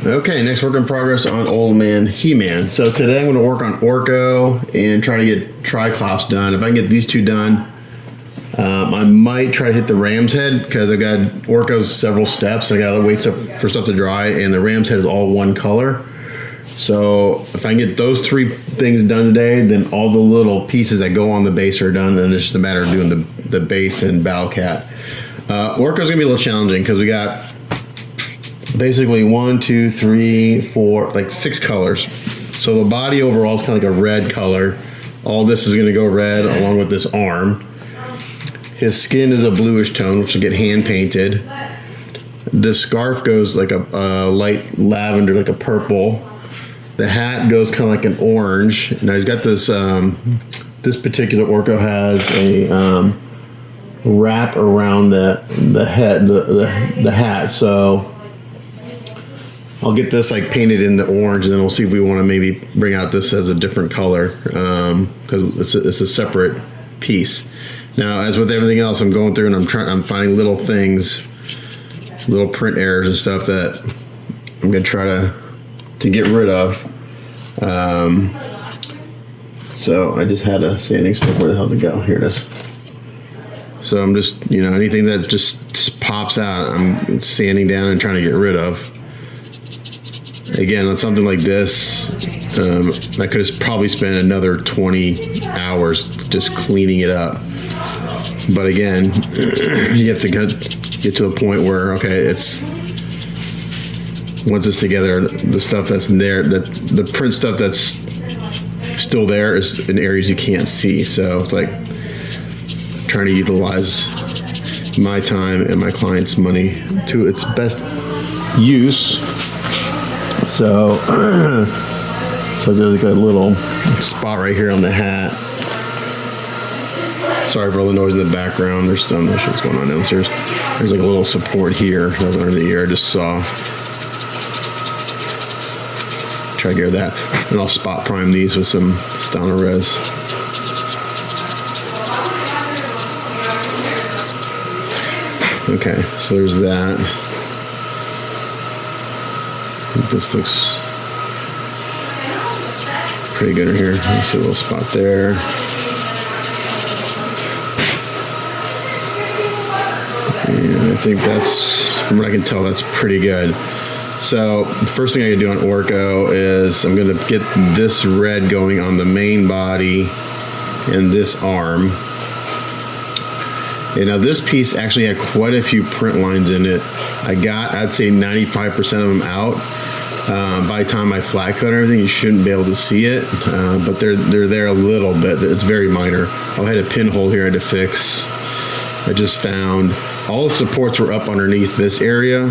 Okay, next work in progress on Old Man He-Man. So today I'm going to work on Orko and try to get Triclops done. If I can get these two done, I might try to hit the ram's head because I got Orko's several steps. I got to wait for stuff to dry, and the ram's head is all one color. So if I can get those three things done today, then all the little pieces that go on the base are done, and it's just a matter of doing the base and Battle Cat. Orko's going to be a little challenging because we got basically 1, 2, 3, 4, like 6 colors. So the body overall is kind of like a red color. All this is going to go red along with this arm. His skin is a bluish tone, which will get hand painted. The scarf goes like a light lavender, like a purple. The hat goes kind of like an orange. Now he's got this. This particular Orko has a wrap around the head, the hat. So I'll get this like painted in the orange, and then we'll see if we want to maybe bring out this as a different color because it's a separate piece. Now, as with everything else, I'm going through and I'm finding little things, little print errors and stuff that I'm gonna try to get rid of. So I just had a sanding stick. Where the hell did it go? Here it is. So I'm just, anything that just pops out, I'm sanding down and trying to get rid of. Again, on something like this, I could have probably spent another 20 hours just cleaning it up. But again, you have to get to a point where, okay, once it's together, the stuff that's there, the print stuff that's still there is in areas you can't see. So it's like trying to utilize my time and my client's money to its best use. So there's like a little spot right here on the hat. Sorry for all the noise in the background. There's some shit's going on downstairs. There's like a little support here. That was under the ear. I just saw. Try to get that. And I'll spot prime these with some Stana Res. Okay, so there's that. This looks pretty good in here. I see a little spot there. And I think that's, from what I can tell, that's pretty good. So the first thing I can do on Orko is I'm going to get this red going on the main body and this arm. And now this piece actually had quite a few print lines in it. I'd say 95% of them out. By the time I flat cut everything, you shouldn't be able to see it, but they're there a little bit. It's very minor. I had a pinhole here I had to fix. I just found all the supports were up underneath this area,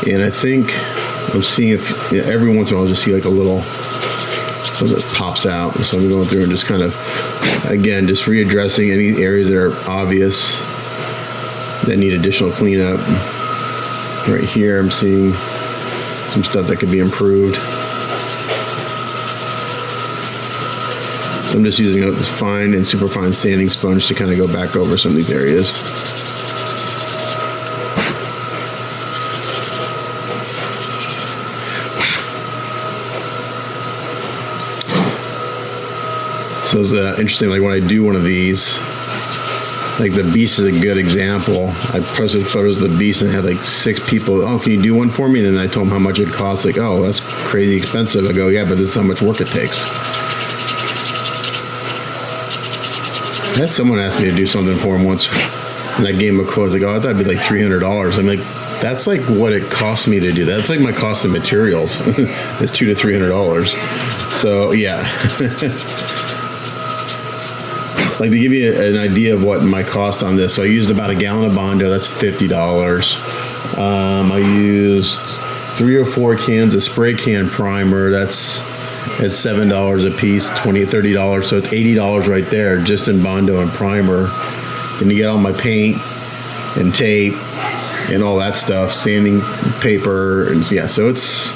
and I think I'm seeing if every once in a while I'll just see like a little something that pops out. So I'm going through and just kind of, again, just readdressing any areas that are obvious that need additional cleanup. Right here I'm seeing some stuff that could be improved. So I'm just using this fine and super fine sanding sponge to kind of go back over some of these areas. So it's interesting, like when I do one of these, like the beast is a good example. I posted photos of the beast and had like 6 people, oh, can you do one for me? And then I told them how much it costs. Like, oh, that's crazy expensive. I go, yeah, but this is how much work it takes. I had someone ask me to do something for him once, and I gave him a quote. Like, oh, I thought it'd be like $300. I'm like, that's like what it cost me to do. That's like my cost of materials. It's $200 to $300. So yeah. Like to give you an idea of what my cost on this, so I used about a gallon of Bondo, that's $50. I used 3 or 4 cans of spray can primer, that's $7 a piece, $20, $30, so it's $80 right there just in Bondo and primer. And you get all my paint and tape and all that stuff, sanding paper, and yeah, so it's,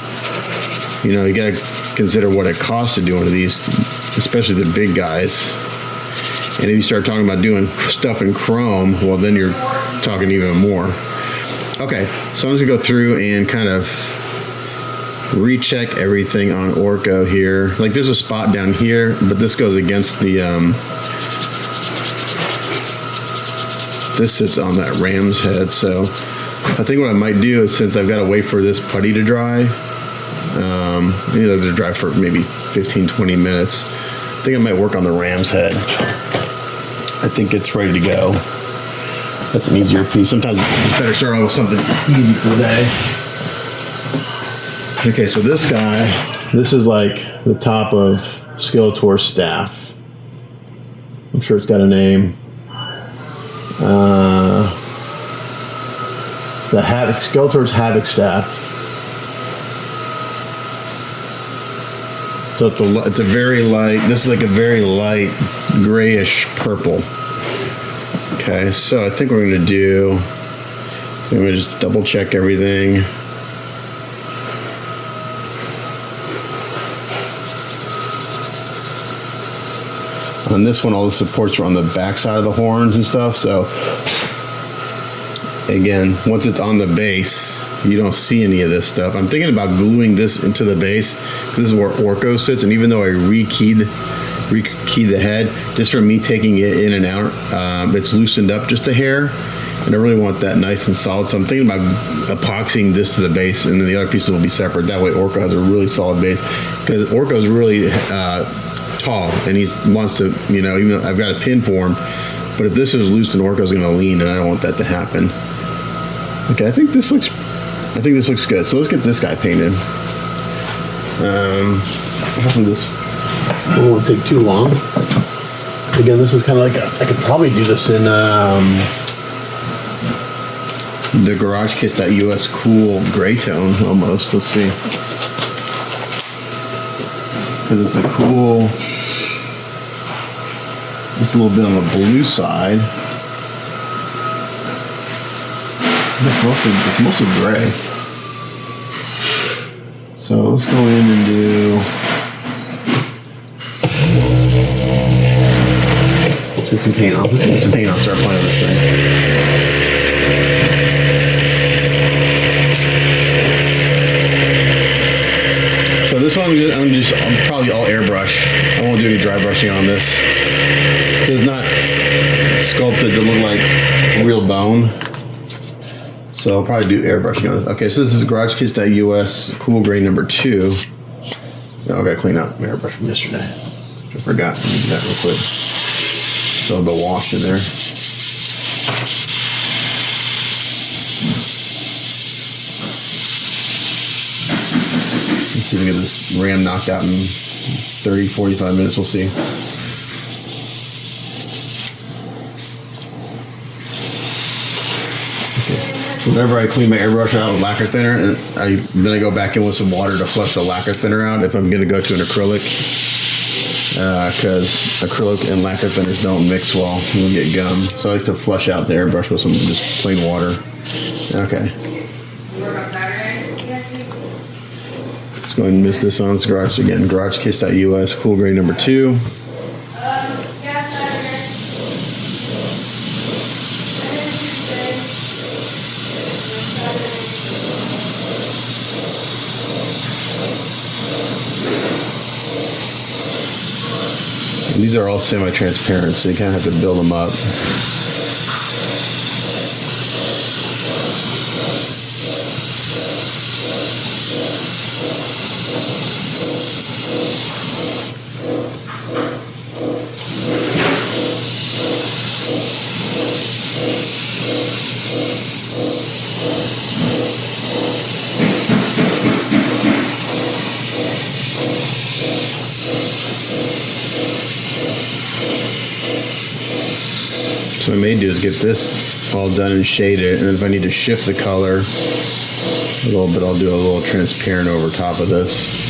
you gotta consider what it costs to do one of these, especially the big guys. And if you start talking about doing stuff in chrome, well, then you're talking even more. Okay, So I'm just gonna go through and kind of recheck everything on Orko here. Like there's a spot down here, but this goes against the, this sits on that ram's head. So I think what I might do is, since I've got to wait for this putty to dry, to dry for maybe 15-20 minutes, I think I might work on the ram's head. I think it's ready to go. That's an easier piece. Sometimes it's better to start out with something easy for the day. Okay, so this guy, this is like the top of Skeletor's staff. I'm sure it's got a name. Skeletor's Havoc staff. So it's a very light. This is like a very light grayish purple. Okay, so I think what we're gonna do, I'm gonna just double check everything. On this one, all the supports are on the back side of the horns and stuff. So again, once it's on the base, you don't see any of this stuff. I'm thinking about gluing this into the base. This is where Orko sits, and even though I rekeyed the head, just from me taking it in and out, it's loosened up just a hair, and I really want that nice and solid. So I'm thinking about epoxying this to the base, and then the other pieces will be separate. That way Orko has a really solid base, because Orko's really tall, and he wants to, even though I've got a pin for him, but if this is loose, then Orko's going to lean, and I don't want that to happen. Okay, I think this looks good. So let's get this guy painted. Hopefully this won't take too long. Again, this is kind of like I could probably do this in the GarageKits.us cool gray tone almost. Let's see. Because it's a cool, just a little bit on the blue side. It's mostly gray. So let's go in and do, let's get some paint on. Let's get some paint on, start playing with this thing. So this one, I'm probably all airbrush. I won't do any dry brushing on this. It's not sculpted to look like real bone. So I'll probably do airbrushing on this. Okay, so this is GarageKits.us cool gray number 2. Oh, I gotta clean up my airbrush from yesterday. I forgot to do that real quick. Still a bit washed in there. Let's see if we get this ram knocked out in 30-45 minutes. We'll see. Whenever I clean my airbrush out with lacquer thinner, and then I go back in with some water to flush the lacquer thinner out if I'm going to go to an acrylic, because acrylic and lacquer thinners don't mix well. You'll get gum. So I like to flush out the airbrush with some just plain water. Okay. Let's go ahead and mist this on. It's garage again. GarageKits.us cool gray number 2. These are all semi-transparent, so you kind of have to build them up. So what I may do is get this all done and shaded, and then if I need to shift the color a little bit, I'll do a little transparent over top of this.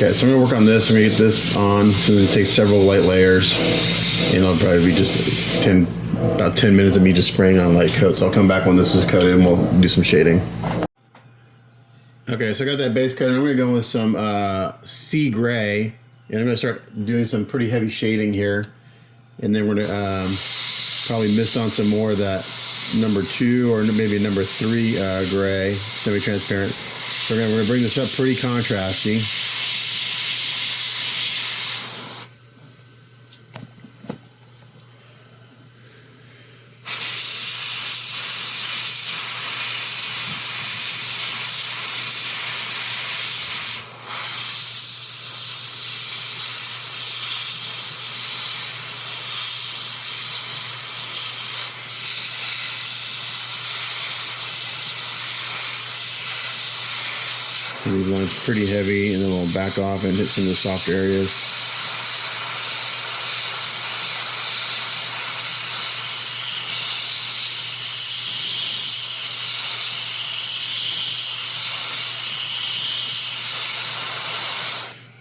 Okay, so I'm gonna work on this. I'm gonna get this on. So it takes several light layers, and it'll probably be just about 10 minutes of me just spraying on light coat. So I'll come back when this is coated and we'll do some shading. Okay, so I got that base coat. I'm gonna go with some sea gray, and I'm gonna start doing some pretty heavy shading here, and then we're gonna probably mist on some more of that number 2 or maybe number 3 gray, semi-transparent. So we're gonna bring this up pretty contrasty. These lines pretty heavy, and then we'll back off and hit some of the softer areas.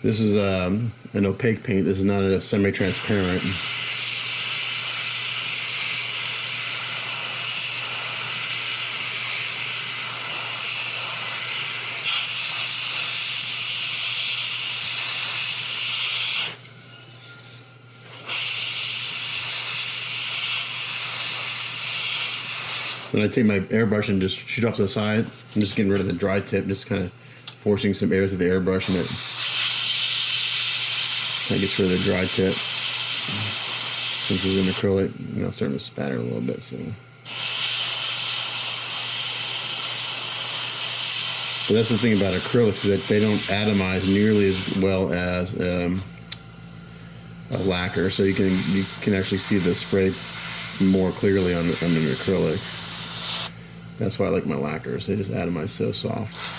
This is an opaque paint. This is not a semi-transparent. Then I take my airbrush and just shoot off to the side. I'm just getting rid of the dry tip, just kind of forcing some air through the airbrush, and it kind of gets rid of the dry tip. Since it's an acrylic, now it's starting to spatter a little bit. So, but that's the thing about acrylics, is that they don't atomize nearly as well as a lacquer. So you can actually see the spray more clearly on an acrylic. That's why I like my lacquers. They just atomize so soft.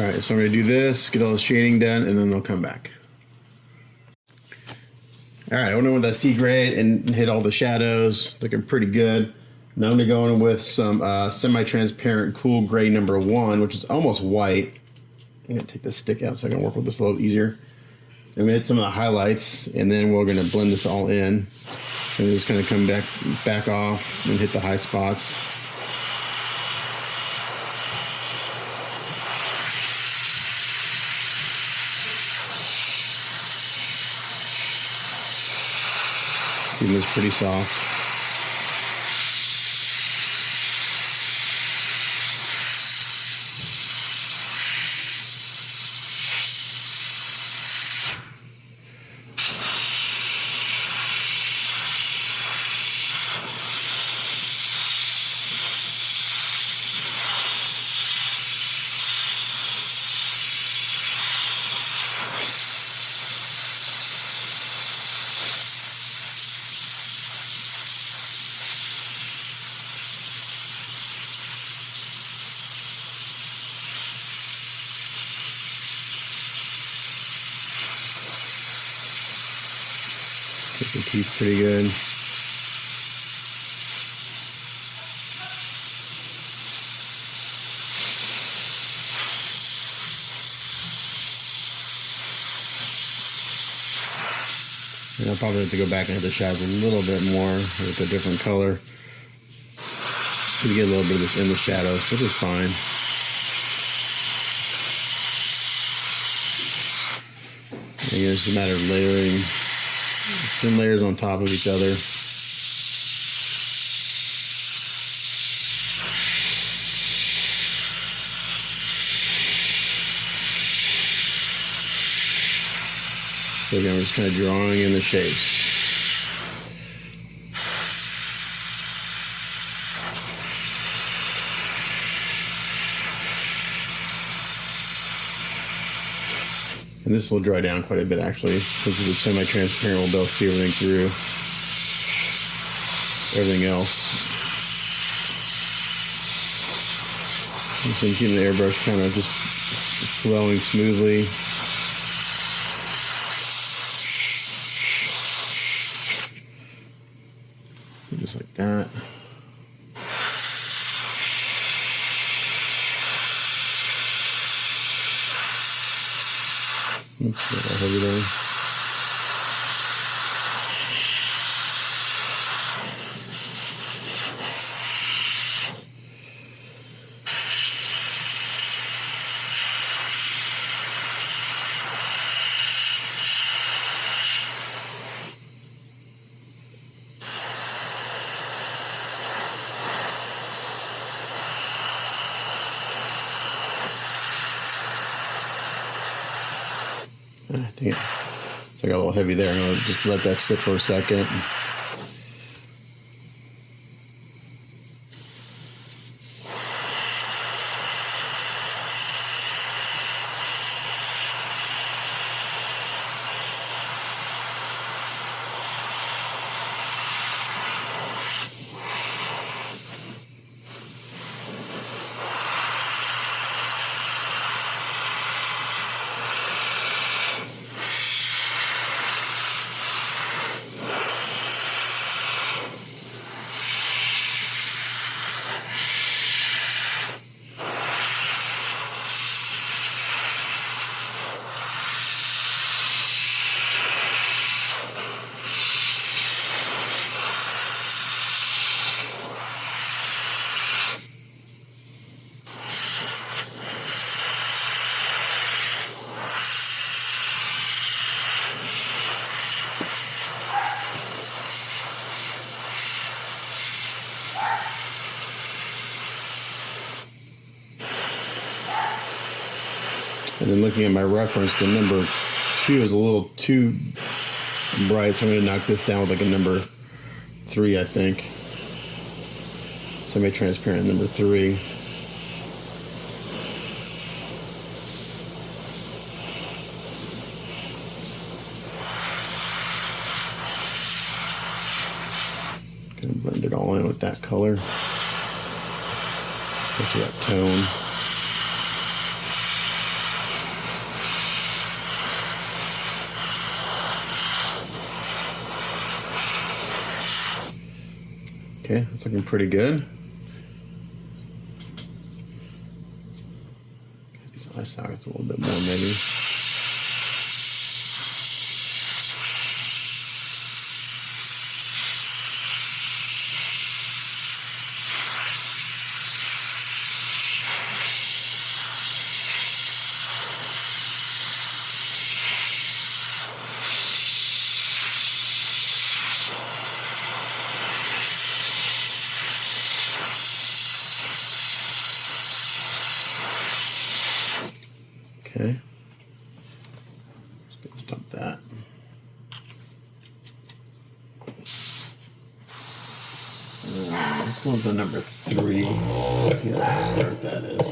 All right, so I'm gonna do this, get all the shading done, and then I'll come back. All right, I went in with that sea gray and hit all the shadows, looking pretty good. Now I'm gonna go in with some semi-transparent cool gray number 1, which is almost white. I'm gonna take this stick out so I can work with this a little easier. I'm gonna hit some of the highlights, and then we're gonna blend this all in. So I'm just gonna come back off and hit the high spots. Keeping this pretty soft. Get the teeth pretty good. And I'll probably have to go back and hit the shadows a little bit more with a different color. You get a little bit of this in the shadows, which is fine. Again, it's a matter of layering thin layers on top of each other. So again, we're just kind of drawing in the shapes. And this will dry down quite a bit actually. Since it's semi-transparent, we'll be able to see everything through. everything else. So keeping the airbrush kind of just flowing smoothly. Just like that. Oops, a little heavy there. Dang it. It's like a little heavy there. I'm going to just let that sit for a second. And then looking at my reference, the number 2 is a little too bright, so I'm going to knock this down with like a number 3, I think. Semi-transparent number 3. Gonna blend it all in with that color. Especially that tone. Okay, that's looking pretty good. Get these eye sockets a little bit more, maybe. Okay, just gonna dump that. This one's the number 3. Let's see how dark that is.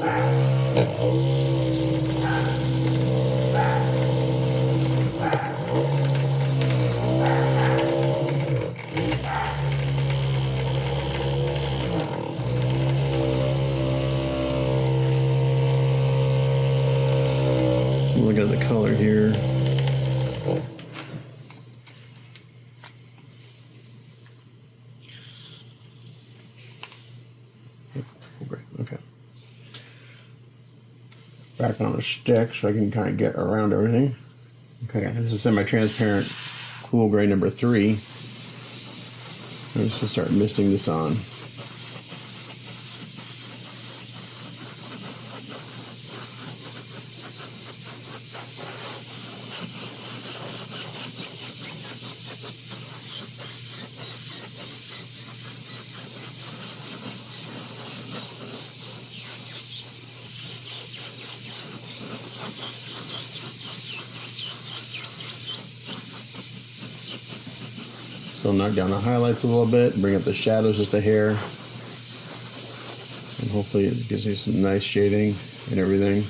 Look at the color here. Okay. Back on the stick so I can kind of get around everything. Okay, this is semi-transparent cool gray number 3. I'm just going to start misting this on. So knock down the highlights a little bit, bring up the shadows just a hair, and hopefully it gives me some nice shading and everything.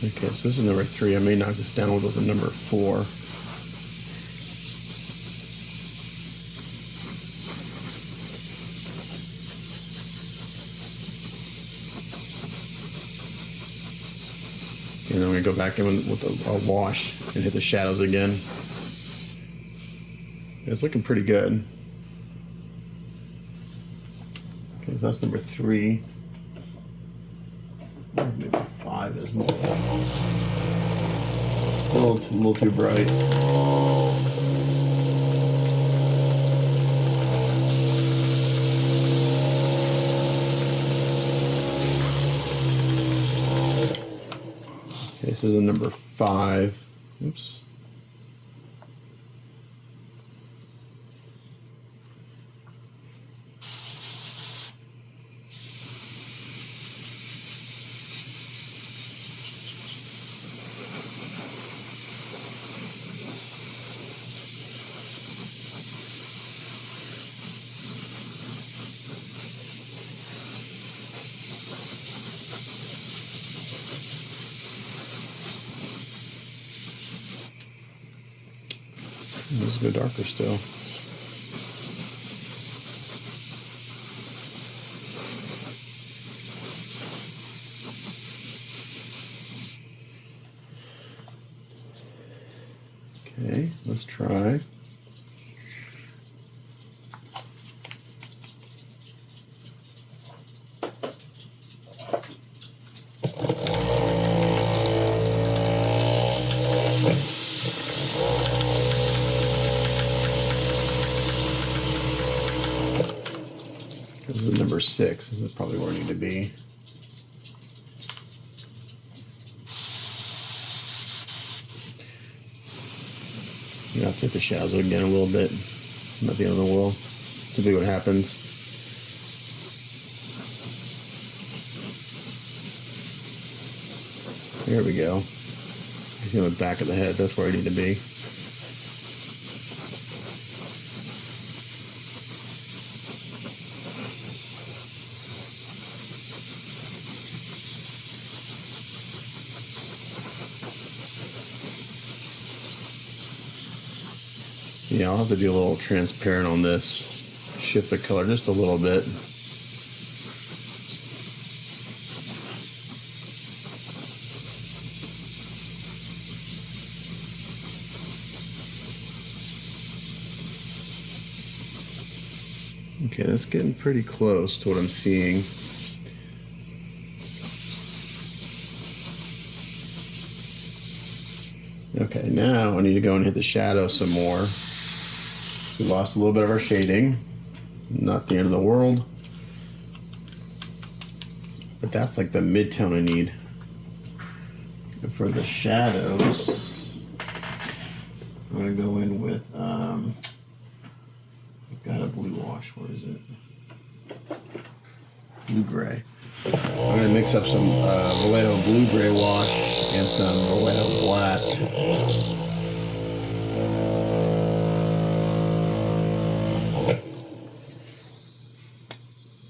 Okay, so this is number 3. I may knock this down with a number 4. And then I'm going to go back in with a wash and hit the shadows again. It's looking pretty good. Okay, so that's number 3. Maybe 5 is more. Still, it's a little too bright. Okay, this is the number 5. Oops. Let's go darker still. Okay, let's try. This is number 6. This is probably where I need to be. You have to hit the shadows again a little bit. Not the end of the world. Typically what happens. There we go. You see the back of the head. That's where I need to be. Yeah, I'll have to be a little transparent on this. Shift the color just a little bit. Okay, that's getting pretty close to what I'm seeing. Okay, now I need to go and hit the shadow some more. We lost a little bit of our shading. Not the end of the world. But that's like the mid-tone I need. And for the shadows, I'm going to go in with, I've got a blue wash. What is it? Blue gray. I'm going to mix up some Vallejo blue gray wash and some Vallejo black.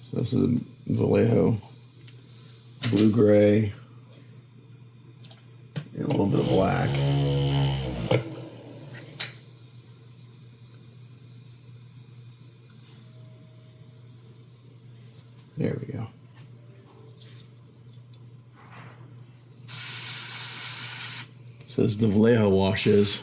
So this is Vallejo blue gray and a little bit of black. There we go. So this is the Vallejo washes.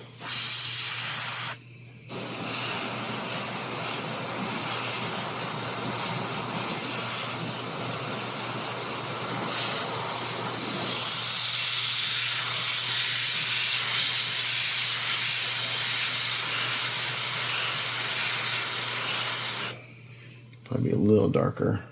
Probably a little darker.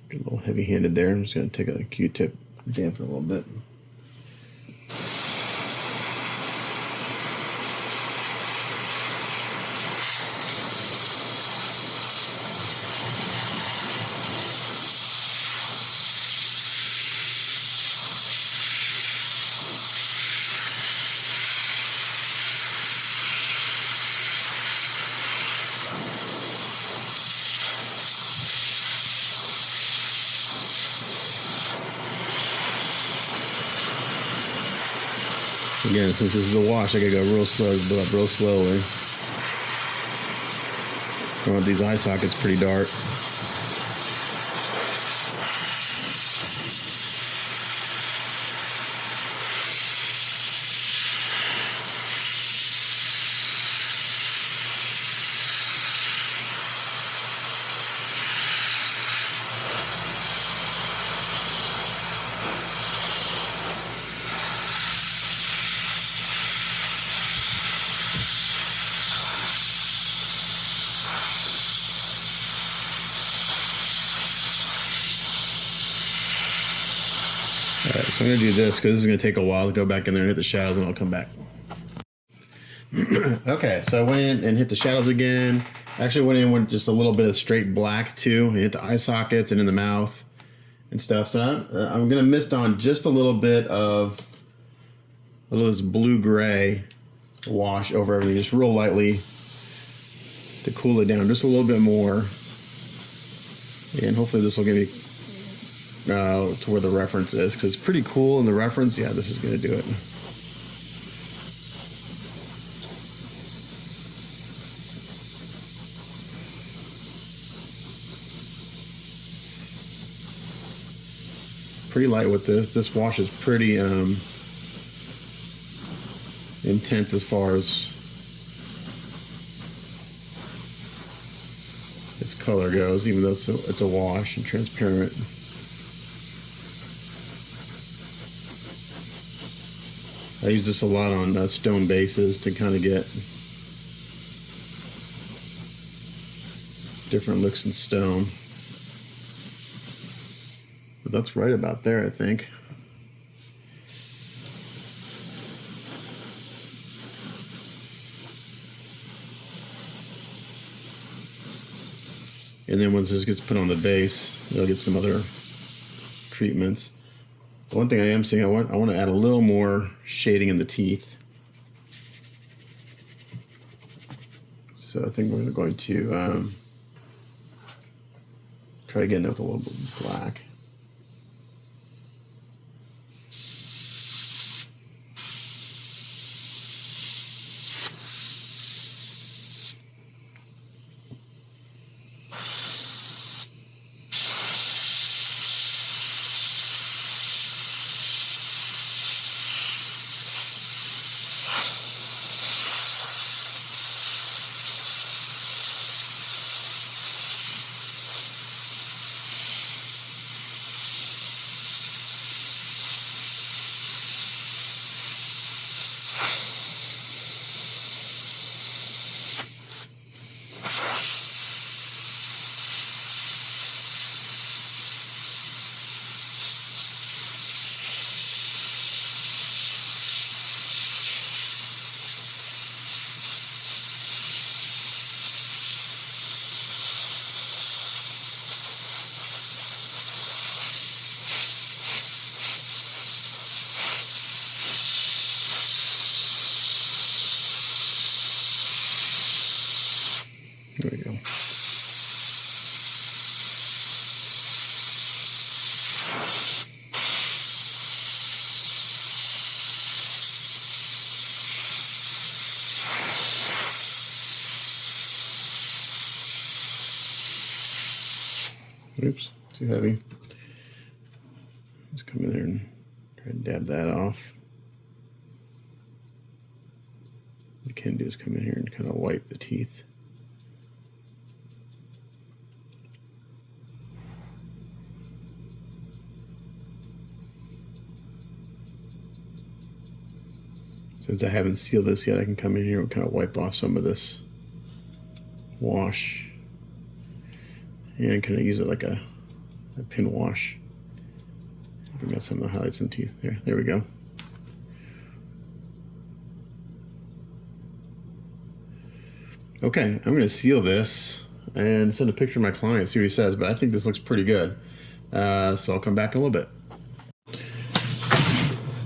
Get a little heavy-handed there. I'm just going to take a Q-tip, dampen a little bit. Again, since this is a wash, I gotta go real slow, build up real slowly. I want these eye sockets pretty dark. Alright, so I'm going to do this because this is going to take a while to go back in there and hit the shadows, and I'll come back. Okay, so I went in and hit the shadows again. Actually went in with just a little bit of straight black too. I hit the eye sockets and in the mouth and stuff. So I'm going to mist on just a little bit of this blue-gray wash over everything, just real lightly to cool it down just a little bit more. And hopefully this will give me to where the reference is, because it's pretty cool in the reference. Yeah, this is going to do it. Pretty light with this. This wash is pretty intense as far as its color goes, even though it's a wash and transparent. I use this a lot on stone bases to kind of get different looks in stone. But that's right about there, I think. And then once this gets put on the base, it'll get some other treatments. The one thing I am seeing, I want to add a little more shading in the teeth. So I think we're going to try to get in with a little bit of black. There we go. Oops, too heavy. Let's come in there and try to dab that off. What you can do is come in here and kind of wipe the teeth. Since I haven't sealed this yet, I can come in here and kind of wipe off some of this wash and kind of use it like a pin wash. Bring out some of the highlights and teeth. There we go. Okay, I'm going to seal this and send a picture to my client, see what he says, but I think this looks pretty good. So I'll come back in a little bit.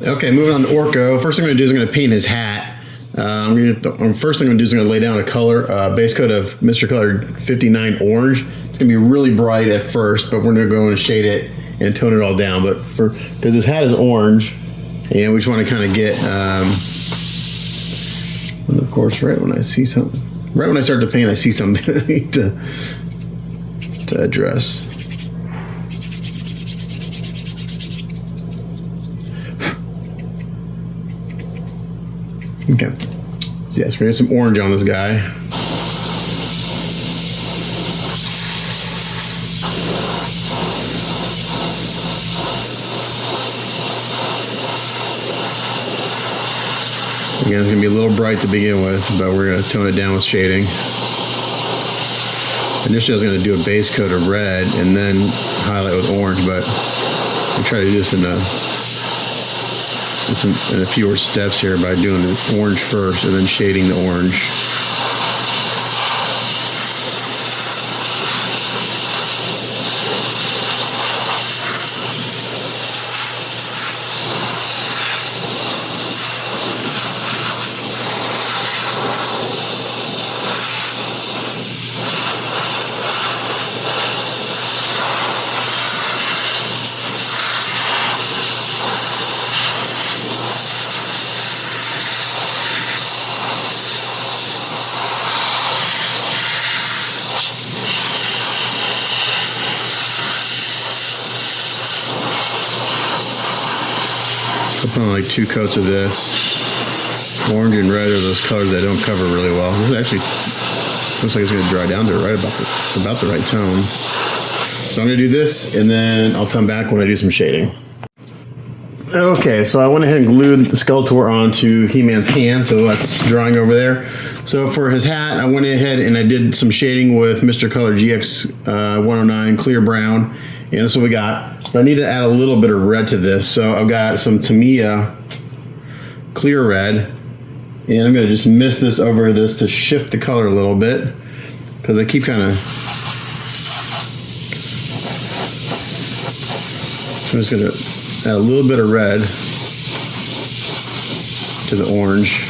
Okay, moving on to Orko. First thing I'm going to do is I'm going to paint his hat. First thing I'm going to do is I'm going to lay down a color, base coat of Mr. Color 59 Orange. It's going to be really bright at first, but we're going to go and shade it and tone it all down. But because his hat is orange, and we just want to kind of get And of course, right when I see something, right when I start to paint, I see something I need to address. Okay. So yes, we're gonna get some orange on this guy. Again, it's gonna be a little bright to begin with, but we're gonna tone it down with shading. Initially, I was gonna do a base coat of red and then highlight with orange, but I'm trying to do this in a fewer steps here by doing the orange first and then shading the orange. I'll put on like 2 coats of this. Orange and red are those colors that don't cover really well. This actually looks like it's going to dry down to right about the right tone. So I'm going to do this, and then I'll come back when I do some shading. Okay, so I went ahead and glued the Skeletor onto He-Man's hand, so that's drying over there. So for his hat, I went ahead and I did some shading with Mr. Color GX 109 Clear Brown, and this is what we got. But I need to add a little bit of red to this, so I've got some Tamiya Clear Red, and I'm going to just mist this over this to shift the color a little bit, because I keep kind of... So I'm just going to add a little bit of red to the orange,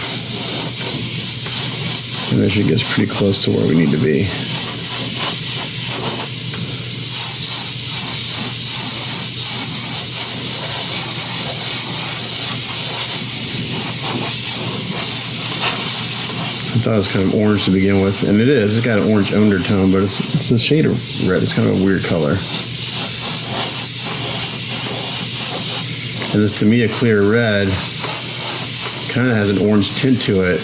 and that should get us pretty close to where we need to be. I thought it was kind of orange to begin with, and it is. It's got an orange undertone, but it's a shade of red. It's kind of a weird color. And this Tamiya Clear Red kind of has an orange tint to it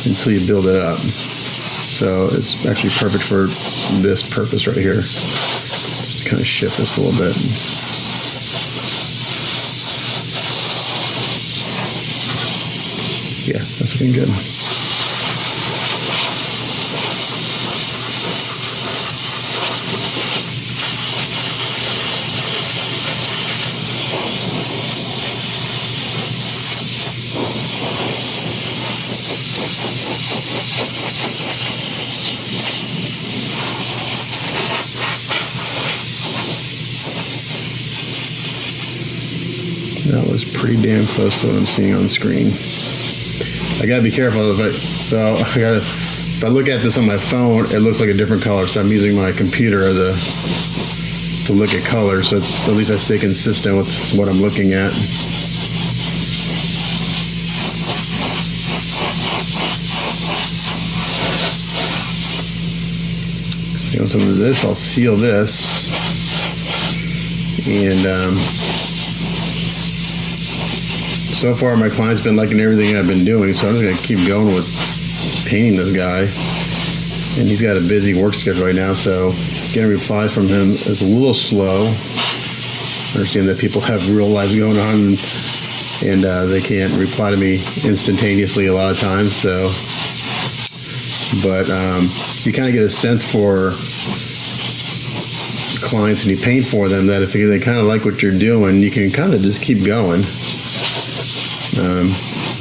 until you build it up. So it's actually perfect for this purpose right here. Just kind of shift this a little bit. Yeah, that's looking good. That was pretty damn close to what I'm seeing on screen. I gotta be careful if I look at this on my phone, it looks like a different color, so I'm using my computer to look at color, so at least I stay consistent with what I'm looking at. So with this, I'll seal this, and so far my client's been liking everything I've been doing, so I'm just going to keep going with painting this guy. And he's got a busy work schedule right now, so getting replies from him is a little slow. I understand that people have real lives going on, and they can't reply to me instantaneously a lot of times. So, but you kind of get a sense for clients and you paint for them that if they kind of like what you're doing, you can kind of just keep going.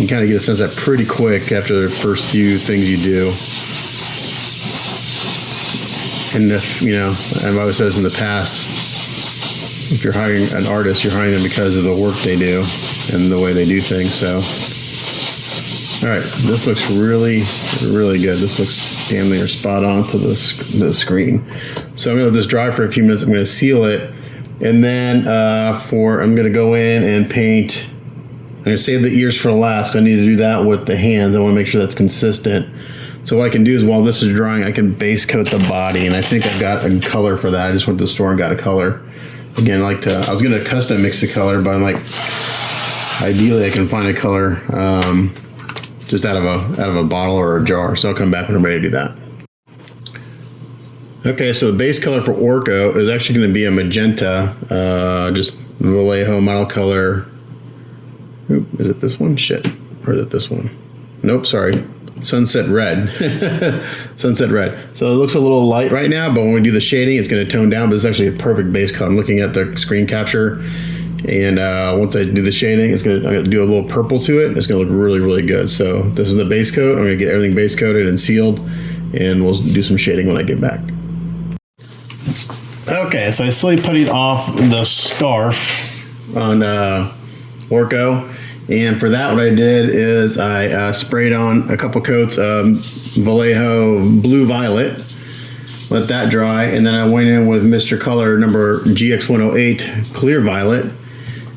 You kind of get a sense that pretty quick after the first few things you do. And if, I've always said this in the past, if you're hiring an artist, you're hiring them because of the work they do and the way they do things. So, all right, this looks really, really good. This looks damn near spot on to the screen. So I'm going to let this dry for a few minutes. I'm going to seal it. And then I'm going to go in and paint going to save the ears for last. I need to do that with the hands. I want to make sure that's consistent. So what I can do is while this is drying, I can base coat the body, and I think I've got a color for that. I just went to the store and got a color. Again, I was going to custom mix the color, but I'm like, ideally I can find a color just out of a bottle or a jar. So I'll come back when I'm ready to do that. Okay, so the base color for Orko is actually going to be a magenta, just Vallejo model color. Oop, is it this one? Shit. Or is it this one? Nope, sorry. Sunset red. Sunset red. So it looks a little light right now, but when we do the shading, it's going to tone down, but it's actually a perfect base color. I'm looking at the screen capture, and once I do the shading, I'm going to do a little purple to it. It's going to look really, really good. So this is the base coat. I'm going to get everything base coated and sealed, and we'll do some shading when I get back. Okay, so I slowly putting off the scarf on Orko. And for that, what I did is I sprayed on a couple coats of Vallejo Blue Violet, let that dry, and then I went in with Mr. Color number GX108 Clear Violet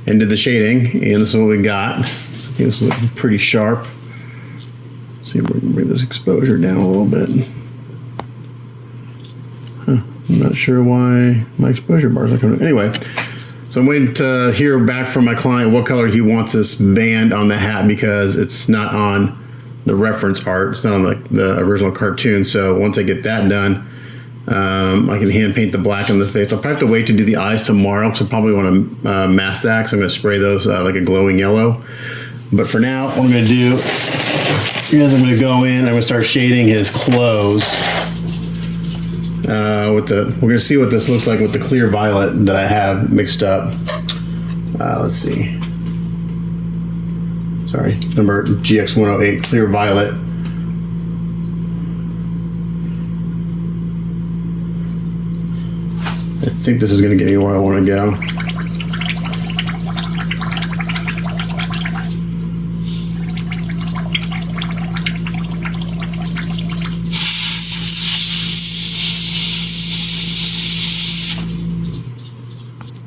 and did the shading, and this is what we got. I think this is looking pretty sharp. Let's see if we can bring this exposure down a little bit. I'm not sure why my exposure bars are coming. Anyway. So I'm waiting to hear back from my client what color he wants this band on the hat, because it's not on the reference art. It's not on the original cartoon. So once I get that done, I can hand paint the black on the face. I'll probably have to wait to do the eyes tomorrow, because I probably want to mask that, because I'm going to spray those like a glowing yellow. But for now, what I'm going to do is I'm going to go in, I'm going to start shading his clothes. We're going to see what this looks like with the clear violet that I have mixed up. Let's see. Sorry, number GX108 clear violet. I think this is going to get me where I want to go.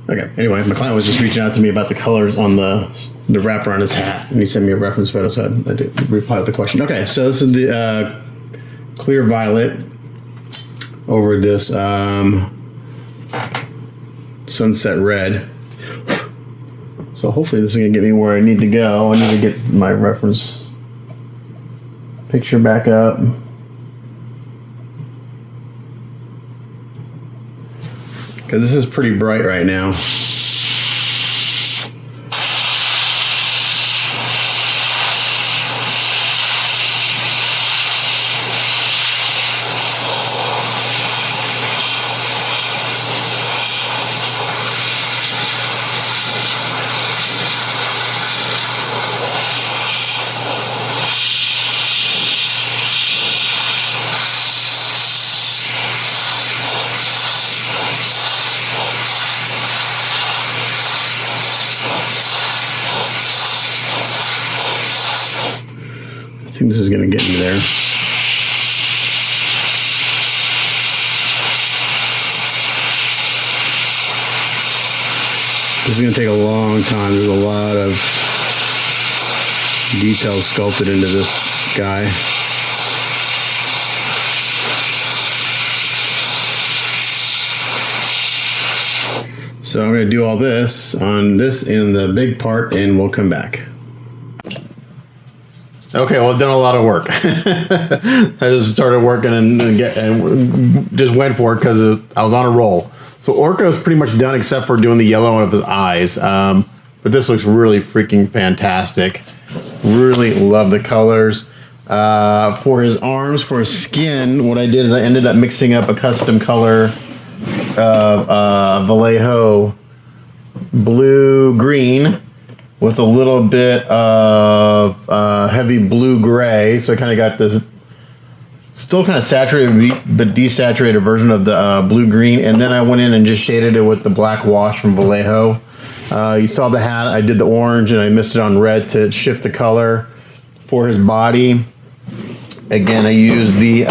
Okay, anyway, my client was just reaching out to me about the colors on the wrapper on his hat, and he sent me a reference photo, so I did reply with the question. Okay, so this is the clear violet over this sunset red. So hopefully this is going to get me where I need to go. I need to get my reference picture back up. Because this is pretty bright right now. I think this is going to get me there. This is going to take a long time. There's a lot of details sculpted into this guy. So I'm going to do all this on this in the big part, and we'll come back. Okay, well, I've done a lot of work. I just started working and just went for it because I was on a roll. So Orko is pretty much done except for doing the yellow of his eyes. But this looks really freaking fantastic. Really love the colors. For his arms, for his skin, what I did is I ended up mixing up a custom color of Vallejo blue-green with a little bit of heavy blue-gray. So I kind of got this still kind of saturated but desaturated version of the blue-green. And then I went in and just shaded it with the black wash from Vallejo. You saw the hat. I did the orange and I missed it on red to shift the color. For his body, again, I used the,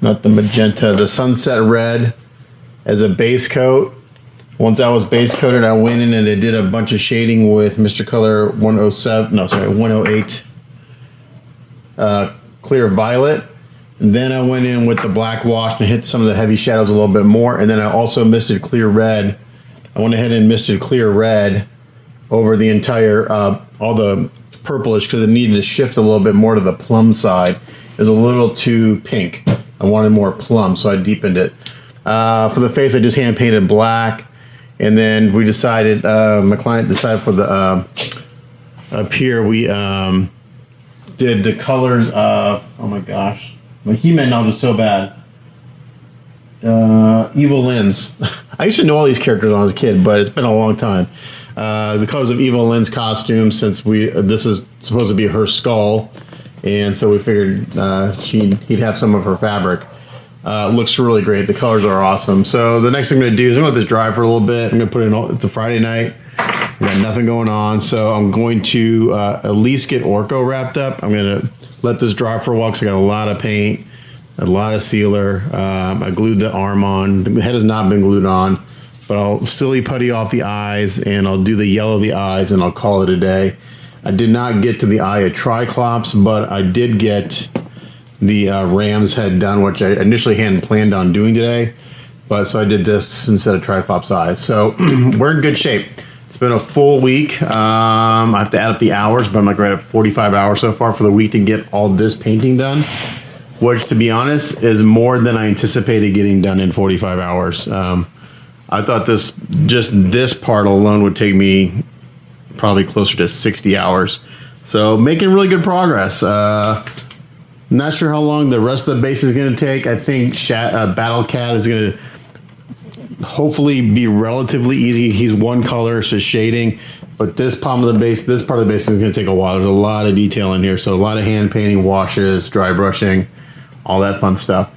not the magenta, the sunset red as a base coat. Once I was base coated, I went in and I did a bunch of shading with Mr. Color 108 clear violet. And then I went in with the black wash and hit some of the heavy shadows a little bit more. And then I also misted clear red. I went ahead and misted clear red over the entire, all the purplish, because it needed to shift a little bit more to the plum side. It was a little too pink. I wanted more plum, so I deepened it. For the face, I just hand painted black. And then we decided, my client decided for the, up here, we did the colors of, oh my gosh, my He-Man knowledge is so bad. Evil Lynn's. I used to know all these characters when I was a kid, but it's been a long time. The colors of Evil Lynn's costume, since this is supposed to be her skull, and so we figured he'd have some of her fabric. Looks really great. The colors are awesome. So the next thing I'm going to do is I'm going to let this dry for a little bit. I'm going to put it in, it's a Friday night. I got nothing going on. So I'm going to at least get Orko wrapped up. I'm going to let this dry for a while because I got a lot of paint, a lot of sealer. I glued the arm on. The head has not been glued on, but I'll silly putty off the eyes and I'll do the yellow of the eyes and I'll call it a day. I did not get to the eye of Triclops, but I did get the ram's head done, which I initially hadn't planned on doing today, but so I did this instead of Triclops eyes. So we're in good shape. It's been a full week. I have to add up the hours, but I'm like right at 45 hours so far for the week to get all this painting done, which to be honest is more than I anticipated getting done in 45 hours. I thought just this part alone would take me probably closer to 60 hours. So making really good progress. Not sure how long the rest of the base is going to take. I think Battle Cat is going to hopefully be relatively easy. He's one color, so shading. But this part of the base is going to take a while. There's a lot of detail in here. So a lot of hand painting, washes, dry brushing, all that fun stuff.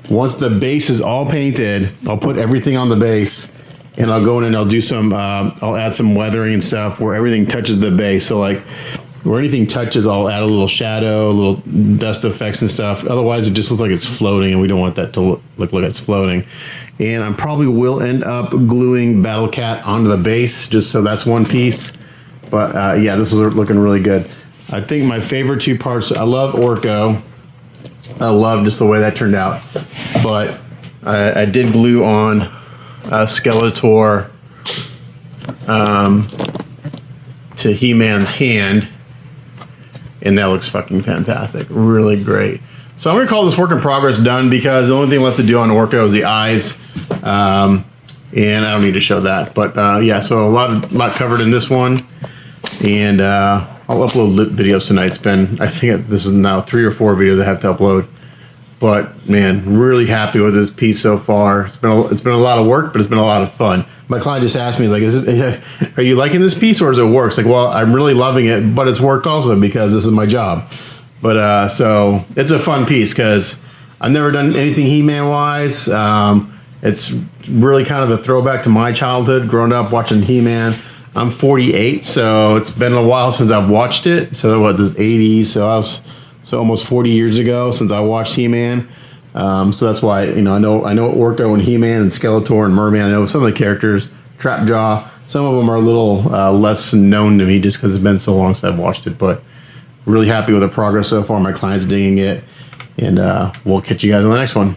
Once the base is all painted, I'll put everything on the base. And I'll go in and I'll do some, I'll add some weathering and stuff where everything touches the base. So like, where anything touches, I'll add a little shadow, a little dust effects and stuff. Otherwise, it just looks like it's floating, and we don't want that to look like it's floating. And I probably will end up gluing Battle Cat onto the base, just so that's one piece. But yeah, this is looking really good. I think my favorite two parts, I love Orko. I love just the way that turned out. But I did glue on Skeletor to He-Man's hand. And that looks fucking fantastic. Really great. So I'm going to call this work in progress done because the only thing left to do on Orko is the eyes. And I don't need to show that. But yeah, so a lot covered in this one. And I'll upload videos tonight. It's been, I think this is now 3 or 4 videos I have to upload. But man, really happy with this piece so far. It's been a lot of work, but it's been a lot of fun. My client just asked me, he's like, are you liking this piece or is it work? It's like, well, I'm really loving it, but it's work also because this is my job. But so it's a fun piece because I've never done anything He-Man wise. It's really kind of a throwback to my childhood, growing up watching He-Man. I'm 48, so it's been a while since I've watched it. So what, this 80s, so almost 40 years ago since I watched He-Man. So that's why, I know Orko and He-Man and Skeletor and Merman. I know some of the characters, Trapjaw. Some of them are a little less known to me just because it's been so long since I've watched it. But really happy with the progress so far. My client's digging it. And we'll catch you guys on the next one.